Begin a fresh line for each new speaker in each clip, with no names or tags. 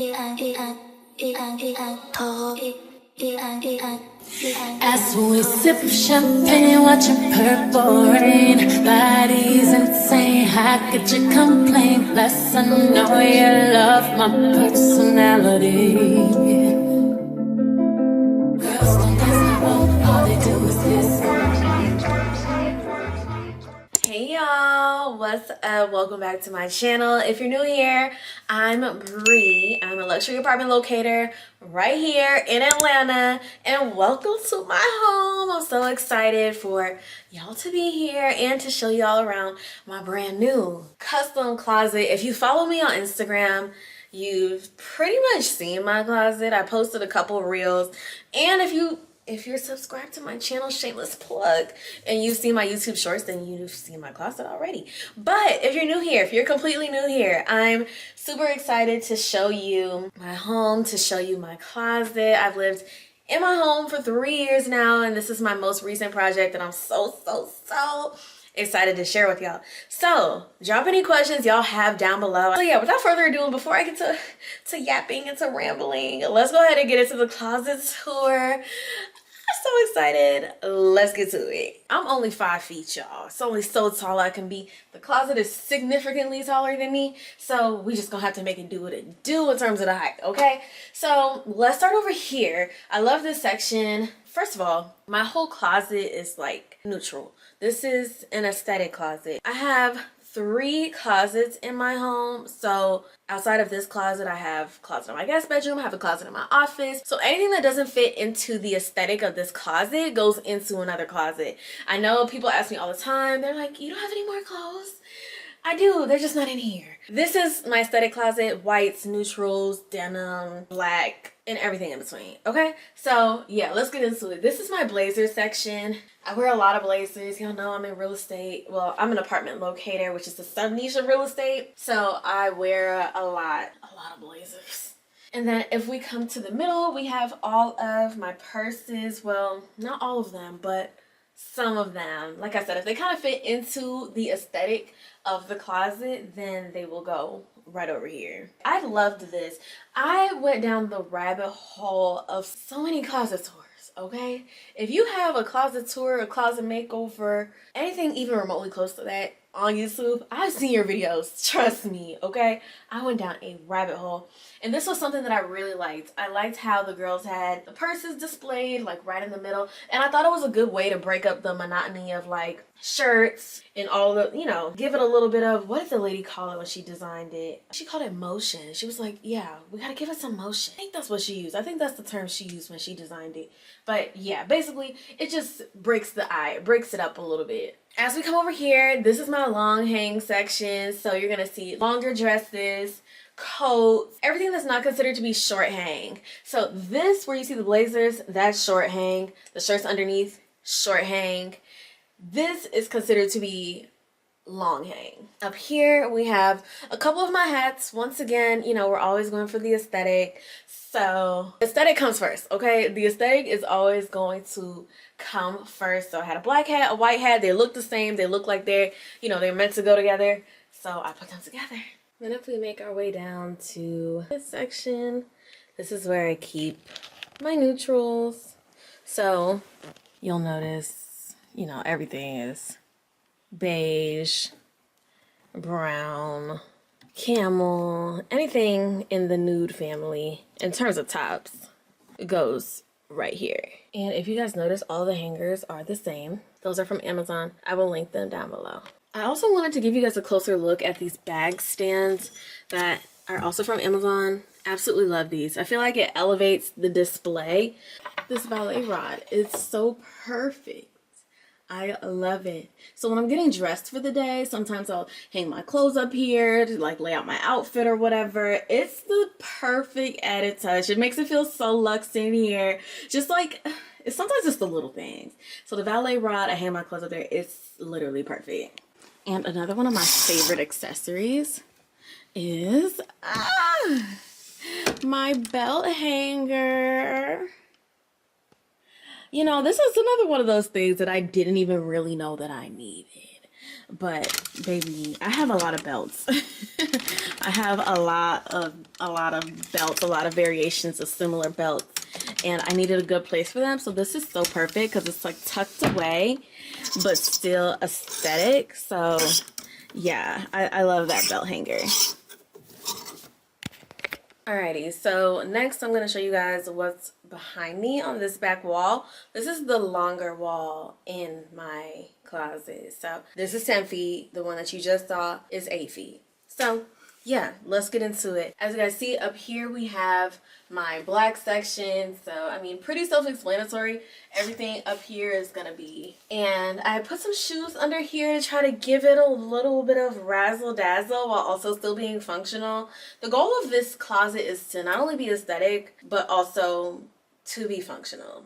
As we sip champagne, watching purple rain, body's insane. How could you complain? Plus, I know you love my personality. Girls don't dance alone, all they do is listen. Hey y'all, what's up? Welcome back to my channel. If you're new here, I'm Bree. I'm a luxury apartment locator right here in Atlanta, and welcome to my home. I'm so excited for y'all to be here and to show y'all around my brand new custom closet. If you follow me on Instagram, you've pretty much seen my closet. I posted a couple reels, and if you're subscribed to my channel, shameless plug, and you've seen my YouTube shorts, then you've seen my closet already. But if you're new here, if you're completely new here, I'm super excited to show you my home, to show you my closet. I've lived in my home for 3 years now, and this is my most recent project, and I'm so excited to share with y'all. So drop any questions y'all have down below. So yeah, without further ado, before I get to yapping and to rambling, let's go ahead and get into the closet tour. I'm so excited. Let's get to it. I'm only 5 feet, y'all. It's only so tall I can be. The closet is significantly taller than me, so we just gonna have to make it do what it do in terms of the height, okay? So let's start over here. I love this section. First of all, my whole closet is like neutral. This is an aesthetic closet. I have 3 closets in my home. So outside of this closet, I have a closet in my guest bedroom, I have a closet in my office. So anything that doesn't fit into the aesthetic of this closet goes into another closet. I know people ask me all the time, they're like, you don't have any more clothes? I do, they're just not in here. This is my aesthetic closet: whites, neutrals, denim, black, and everything in between, okay? So yeah, let's get into it. This is my blazer section. I wear a lot of blazers. Y'all know I'm in real estate. Well, I'm an apartment locator, which is the sub niche of real estate. So I wear a lot of blazers. And then if we come to the middle, we have all of my purses. Well, not all of them, but some of them. Like I said, if they kind of fit into the aesthetic of the closet, then they will go right over here. I loved this. I went down the rabbit hole of so many closet tours. Okay, if you have a closet tour, a closet makeover, anything even remotely close to that on YouTube, I've seen your videos, trust me. Okay, I went down a rabbit hole, and this was something that I really liked. I liked how the girls had the purses displayed like right in the middle, and I thought it was a good way to break up the monotony of like shirts and all the, you know, give it a little bit of, what did the lady call it when she designed it? She called it motion. She was like, yeah, we gotta give it some motion. I think that's what she used. I think that's the term she used when she designed it. But yeah, basically it just breaks the eye, it breaks it up a little bit. As we come over here, this is my long hang section. So you're gonna see longer dresses, coats, everything that's not considered to be short hang. So this, where you see the blazers, that's short hang. The shirts underneath, short hang. This is considered to be long hang. Up here we have a couple of my hats. Once again, you know, we're always going for the aesthetic. So aesthetic comes first, okay? The aesthetic is always going to come first. So I had a black hat, a white hat. They look the same. They look like they're, you know, they're meant to go together. So I put them together. Then if we make our way down to this section, this is where I keep my neutrals. So you'll notice, you know, everything is beige, brown, camel, anything in the nude family in terms of tops goes right here. And if you guys notice, all the hangers are the same. Those are from Amazon. I will link them down below. I also wanted to give you guys a closer look at these bag stands that are also from Amazon. Absolutely love these. I feel like it elevates the display. This ballet rod is so perfect. I love it. So when I'm getting dressed for the day, sometimes I'll hang my clothes up here to like lay out my outfit or whatever. It's the perfect added touch. It makes it feel so luxe in here. Just like, sometimes it's the little things. So the valet rod, I hang my clothes up there. It's literally perfect. And another one of my favorite accessories is my belt hanger. You know, this is another one of those things that I didn't even really know that I needed. But baby, I have a lot of belts. I have a lot of belts, a lot of variations of similar belts, and I needed a good place for them. So this is so perfect because it's like tucked away but still aesthetic. So yeah, I love that belt hanger. Alrighty, so next I'm going to show you guys what's behind me on this back wall. This is the longer wall in my closet. So this is 10 feet. The one that you just saw is 8 feet. So yeah, let's get into it. As you guys see up here, we have my black section. So I mean, pretty self-explanatory. Everything up here is gonna be. And I put some shoes under here to try to give it a little bit of razzle dazzle while also still being functional. The goal of this closet is to not only be aesthetic but also to be functional.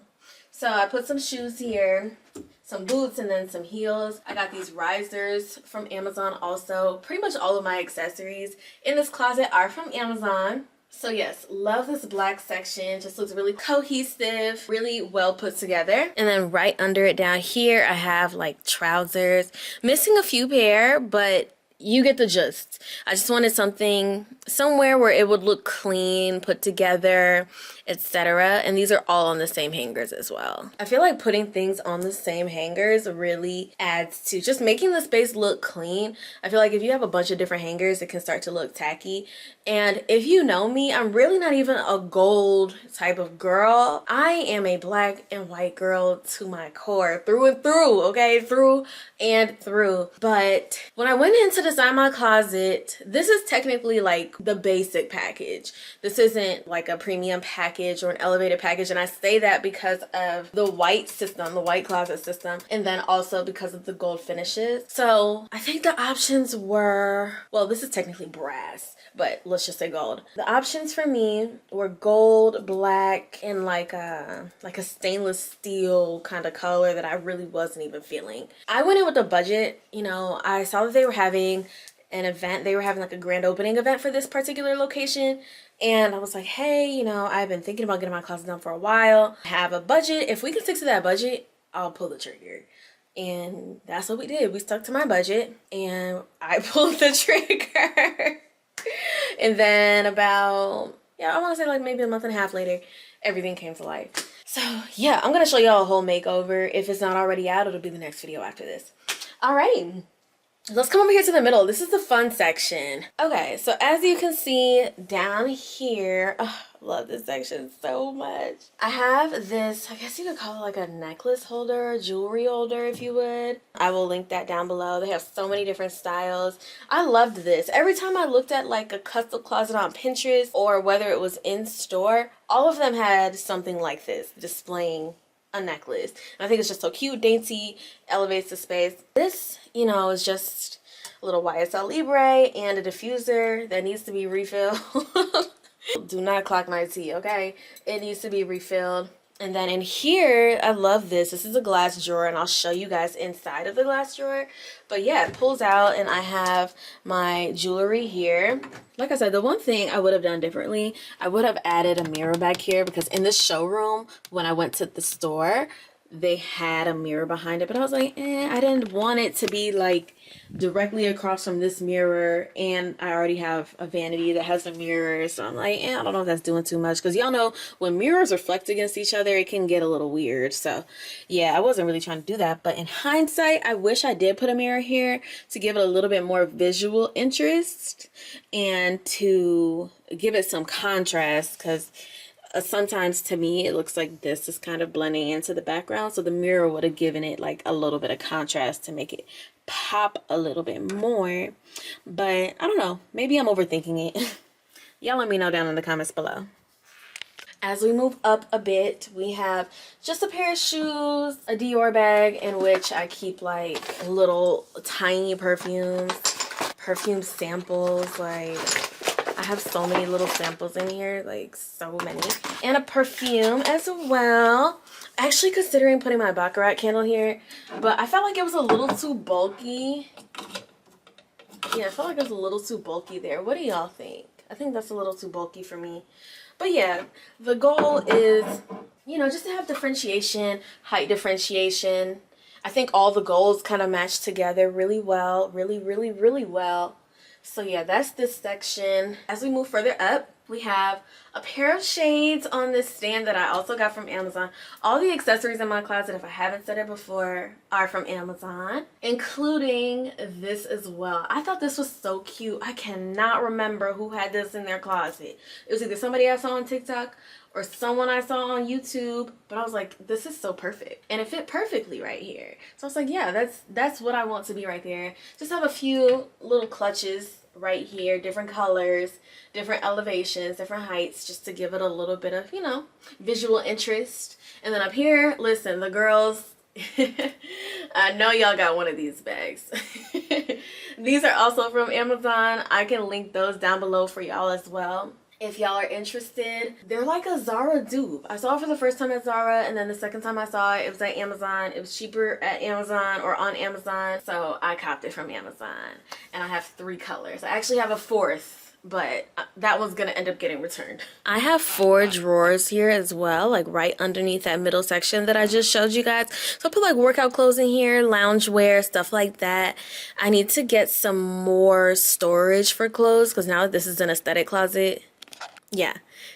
So I put some shoes here, some boots, and then some heels. I got these risers from Amazon also. Pretty much all of my accessories in this closet are from Amazon. So yes, love this black section. Just looks really cohesive, really well put together. And then right under it down here, I have like trousers. Missing a few pair, but you get the gist. I just wanted something somewhere where it would look clean, put together, etc. And these are all on the same hangers as well. I feel like putting things on the same hangers really adds to just making the space look clean. I feel like if you have a bunch of different hangers, it can start to look tacky. And if you know me, I'm really not even a gold type of girl. I am a black and white girl to my core, through and through, okay? Through and through. But when I went in to design my closet, this is technically like the basic package. This isn't like a premium package or an elevated package, and I say that because of the white system, the white closet system, and then also because of the gold finishes. So I think the options were, well, this is technically brass, but let's just say gold. The options for me were gold, black, and like a stainless steel kind of color that I really wasn't even feeling. I went in with a budget. You know, I saw that they were having an event. They were having like a grand opening event for this particular location. And I was like, hey, you know, I've been thinking about getting my closet done for a while. I have a budget. If we can stick to that budget, I'll pull the trigger. And that's what we did. We stuck to my budget and I pulled the trigger. And then about, I want to say like maybe a month and a half later, everything came to life. So yeah, I'm going to show y'all a whole makeover. If it's not already out, it'll be the next video after this. All right. Let's come over here to the middle. This is the fun section. Okay, so as you can see down here, oh, I love this section so much. I have this, I guess you could call it like a necklace holder, jewelry holder if you would. I will link that down below. They have so many different styles. I loved this. Every time I looked at like a custom closet on Pinterest or whether it was in store, all of them had something like this displaying a necklace. And I think it's just so cute, dainty, elevates the space. This, you know, is just a little YSL Libre and a diffuser that needs to be refilled. Do not clock my tea, okay? It needs to be refilled. And then in here, I love this. This is a glass drawer, and I'll show you guys inside of the glass drawer. But yeah, it pulls out, and I have my jewelry here. Like I said, the one thing I would have done differently, I would have added a mirror back here, because in the showroom, when I went to the store, they had a mirror behind it. But I was like, I didn't want it to be like directly across from this mirror, and I already have a vanity that has a mirror, so I'm like, I don't know if that's doing too much, because y'all know when mirrors reflect against each other, it can get a little weird. So yeah, I wasn't really trying to do that, but in hindsight, I wish I did put a mirror here to give it a little bit more visual interest and to give it some contrast, because sometimes to me it looks like this is kind of blending into the background, so the mirror would have given it like a little bit of contrast to make it pop a little bit more. But I don't know, maybe I'm overthinking it. Y'all let me know down in the comments below. As we move up a bit, we have just a pair of shoes, a Dior bag in which I keep like little tiny perfume samples. Like, I have so many little samples in here, like so many. And a perfume as well. Actually considering putting my Baccarat candle here, but I felt like it was a little too bulky. Yeah, I felt like it was a little too bulky there. What do y'all think? I think that's a little too bulky for me. But yeah, the goal is, you know, just to have differentiation, height differentiation. I think all the golds kind of match together really well, really well. So yeah, that's this section. As we move further up, we have a pair of shades on this stand that I also got from Amazon. All the accessories in my closet, if I haven't said it before, are from Amazon, including this as well. I thought this was so cute. I cannot remember who had this in their closet. It was either somebody I saw on TikTok or someone I saw on YouTube, but I was like, this is so perfect. And it fit perfectly right here. So I was like, yeah, that's what I want to be right there. Just have a few little clutches right here, different colors, different elevations, different heights, just to give it a little bit of, you know, visual interest. And then up here, listen, the girls, I know y'all got one of these bags. These are also from Amazon. I can link those down below for y'all as well, if y'all are interested. They're like a Zara dupe. I saw it for the first time at Zara, and then the second time I saw it, it was at Amazon. It was cheaper at Amazon or on Amazon, so I copped it from Amazon. And I have 3 colors. I actually have a 4th, but that one's gonna end up getting returned. I have 4 drawers here as well, like right underneath that middle section that I just showed you guys. So I put like workout clothes in here, loungewear, stuff like that. I need to get some more storage for clothes because now that this is an aesthetic closet, yeah,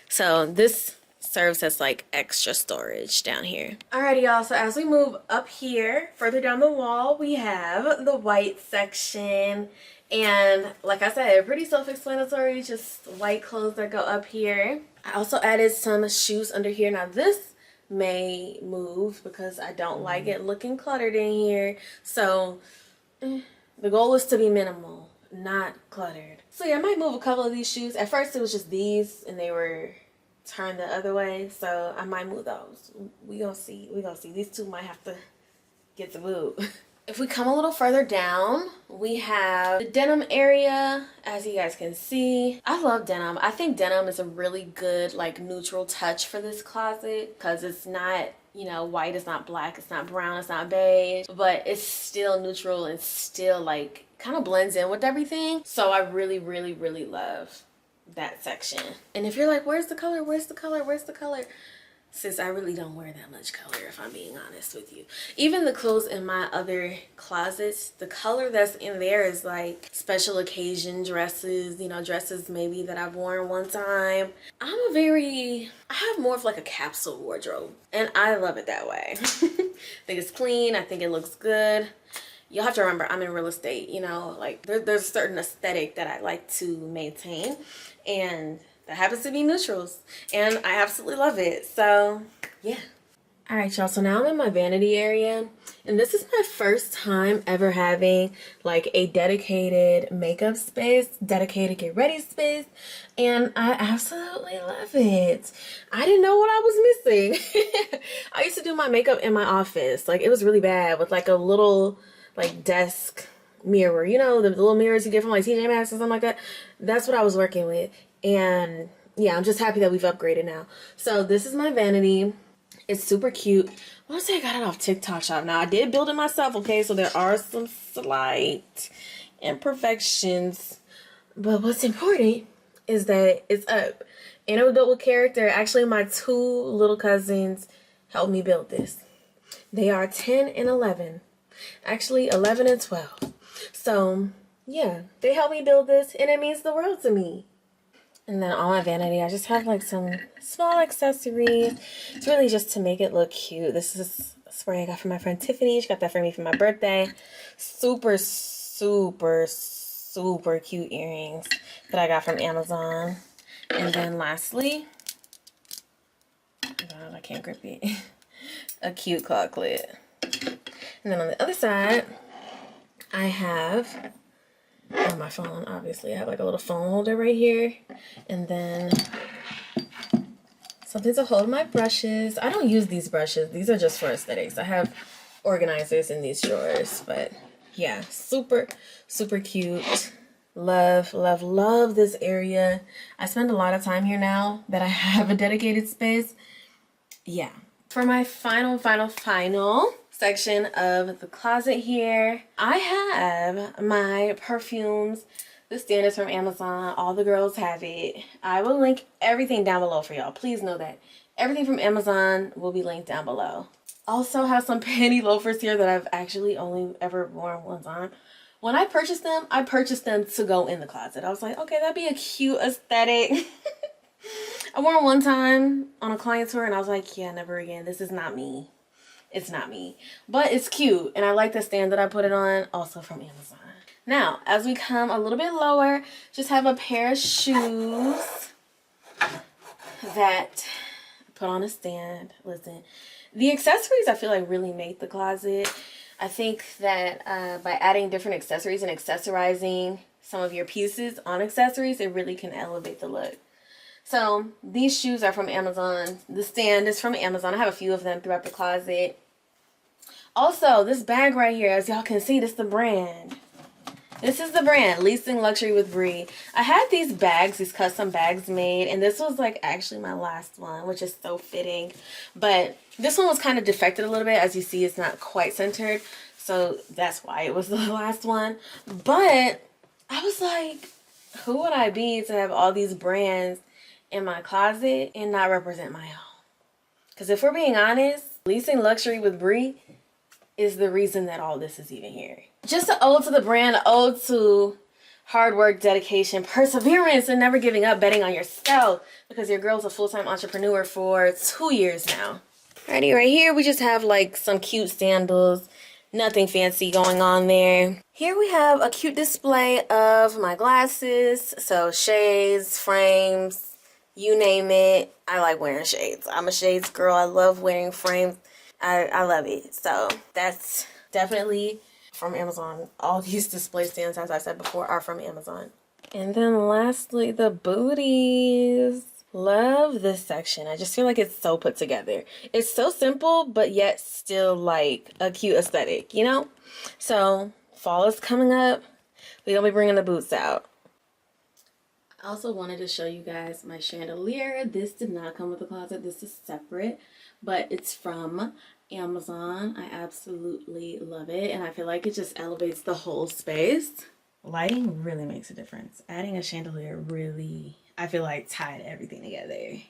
so this serves as like extra storage down here. Alrighty, y'all, so as we move up here further down the wall, we have the white section. And like I said, pretty self-explanatory, just white clothes that go up here. I also added some shoes under here. Now this may move because I don't like it looking cluttered in here. So the goal is to be minimal, not cluttered. So yeah, I might move a couple of these shoes. At first it was just these and they were turned the other way, so I might move those. We gonna see. These 2 might have to get the move. If we come a little further down, we have the denim area. As you guys can see, I love denim. I think denim is a really good like neutral touch for this closet because it's not, you know, white, it's not black, it's not brown, it's not beige, but it's still neutral and still like kind of blends in with everything. So I really love that section. And if you're like, where's the color, sis, I really don't wear that much color, if I'm being honest with you. Even the clothes in my other closets, the color that's in there is like special occasion dresses, you know, dresses maybe that I've worn one time. I have more of like a capsule wardrobe, and I love it that way. I think it's clean, I think it looks good. You'll have to remember, I'm in real estate, you know, like there's a certain aesthetic that I like to maintain, and that happens to be neutrals, and I absolutely love it. So yeah. All right, y'all, so now I'm in my vanity area, and this is my first time ever having like a dedicated makeup space, dedicated get ready space, and I absolutely love it. I didn't know what I was missing. I used to do my makeup in my office. Like, it was really bad with like a little like desk mirror, you know, the little mirrors you get from like TJ Maxx or something like that. That's what I was working with. And yeah, I'm just happy that we've upgraded now. So this is my vanity. It's super cute. I want to say I got it off TikTok shop. Now I did build it myself, okay, so there are some slight imperfections, but what's important is that it's up and it was built with character. Actually, my 2 little cousins helped me build this. They are 10 and 11. Actually 11 and 12. So yeah, they helped me build this, and it means the world to me. And then on my vanity, I just have like some small accessories. It's really just to make it look cute. This is a spray I got from my friend Tiffany. She got that for me for my birthday. Super cute earrings that I got from Amazon. And then lastly, God, I can't grip it. A cute claw clip. And then on the other side, I have on my phone, obviously. I have like a little phone holder right here. And then something to hold my brushes. I don't use these brushes. These are just for aesthetics. I have organizers in these drawers. But yeah, super cute. Love this area. I spend a lot of time here now that I have a dedicated space. Yeah. For my final section of the closet here, I have my perfumes. This stand is from Amazon. All the girls have it. I will link everything down below for y'all. Please know that everything from Amazon will be linked down below. Also have some panty loafers here that I've actually only ever worn one time. When I purchased them to go in the closet. I was like, okay, that'd be a cute aesthetic. I wore them one time on a client tour and I was like, yeah, never again. This is not me. It's not me. But it's cute. And I like the stand that I put it on, also from Amazon. Now, as we come a little bit lower, just have a pair of shoes that I put on a stand. Listen, the accessories I feel like really make the closet. I think that by adding different accessories and accessorizing some of your pieces on accessories, it really can elevate the look. So these shoes are from Amazon. The stand is from Amazon. I have a few of them throughout the closet. Also, this bag right here, as y'all can see, this is the brand. This is the brand, Leasing Luxury with Bree. I had these bags, these custom bags made, and this was like actually my last one, which is so fitting. But this one was kind of defected a little bit. As you see, it's not quite centered. So that's why it was the last one. But I was like, who would I be to have all these brands in my closet and not represent my own? Because if we're being honest, Leasing Luxury with Bree is the reason that all this is even here. Just an ode to the brand, an ode to hard work, dedication, perseverance, and never giving up, betting on yourself, because your girl's a full-time entrepreneur for 2 years now. Alrighty, right here we just have like some cute sandals. Nothing fancy going on there. Here we have a cute display of my glasses. So shades, frames, you name it. I like wearing shades. I'm a shades girl. I love wearing frames. I love it. So that's definitely from Amazon. All these display stands, as I said before, are from Amazon. And then lastly, the booties. Love this section. I just feel like it's so put together. It's so simple, but yet still like a cute aesthetic, you know? So fall is coming up. We're gonna be bringing the boots out. I also wanted to show you guys my chandelier. This did not come with the closet. This is separate, but it's from Amazon. I absolutely love it, and I feel like it just elevates the whole space. Lighting really makes a difference. Adding a chandelier really, I feel like, tied everything together.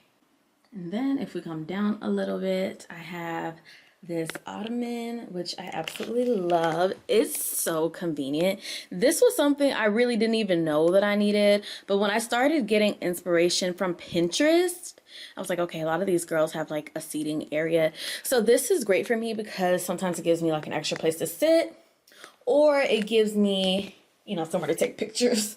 And then if we come down a little bit, I have this Ottoman, which I absolutely love. It's so convenient. This was something I really didn't even know that I needed, but when I started getting inspiration from Pinterest, I was like, okay, a lot of these girls have like a seating area. So this is great for me because sometimes it gives me like an extra place to sit, or it gives me, you know, somewhere to take pictures,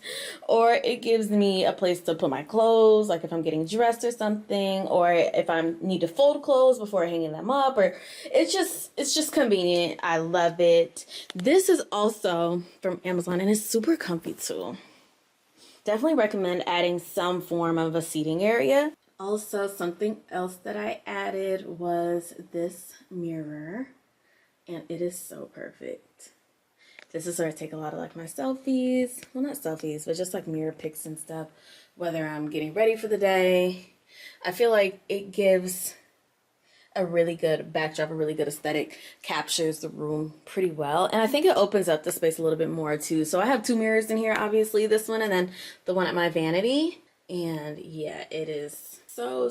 or it gives me a place to put my clothes, like if I'm getting dressed or something, or if I need to fold clothes before hanging them up, or it's just convenient. I love it. This is also from Amazon and it's super comfy too. Definitely recommend adding some form of a seating area. Also, something else that I added was this mirror, and it is so perfect. This is where I take a lot of like my selfies. Well, not selfies, but just like mirror pics and stuff, whether I'm getting ready for the day. I feel like it gives a really good backdrop, a really good aesthetic, captures the room pretty well. And I think it opens up the space a little bit more too. So I have two mirrors in here, obviously, this one and then the one at my vanity. And yeah, it is so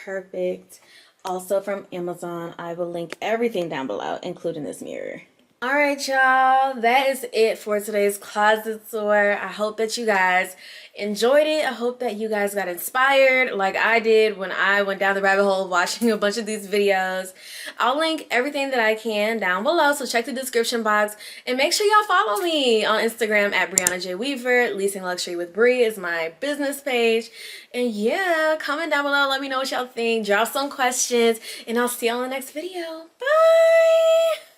perfect. Also from Amazon. I will link everything down below, including this mirror. All right, y'all, that is it for today's closet tour. I hope that you guys enjoyed it. I hope that you guys got inspired like I did when I went down the rabbit hole watching a bunch of these videos. I'll link everything that I can down below, so check the description box and make sure y'all follow me on Instagram at Brianna J. Weaver. Leasing Luxury with Bree is my business page. And yeah, comment down below, let me know what y'all think, drop some questions, and I'll see y'all in the next video. Bye!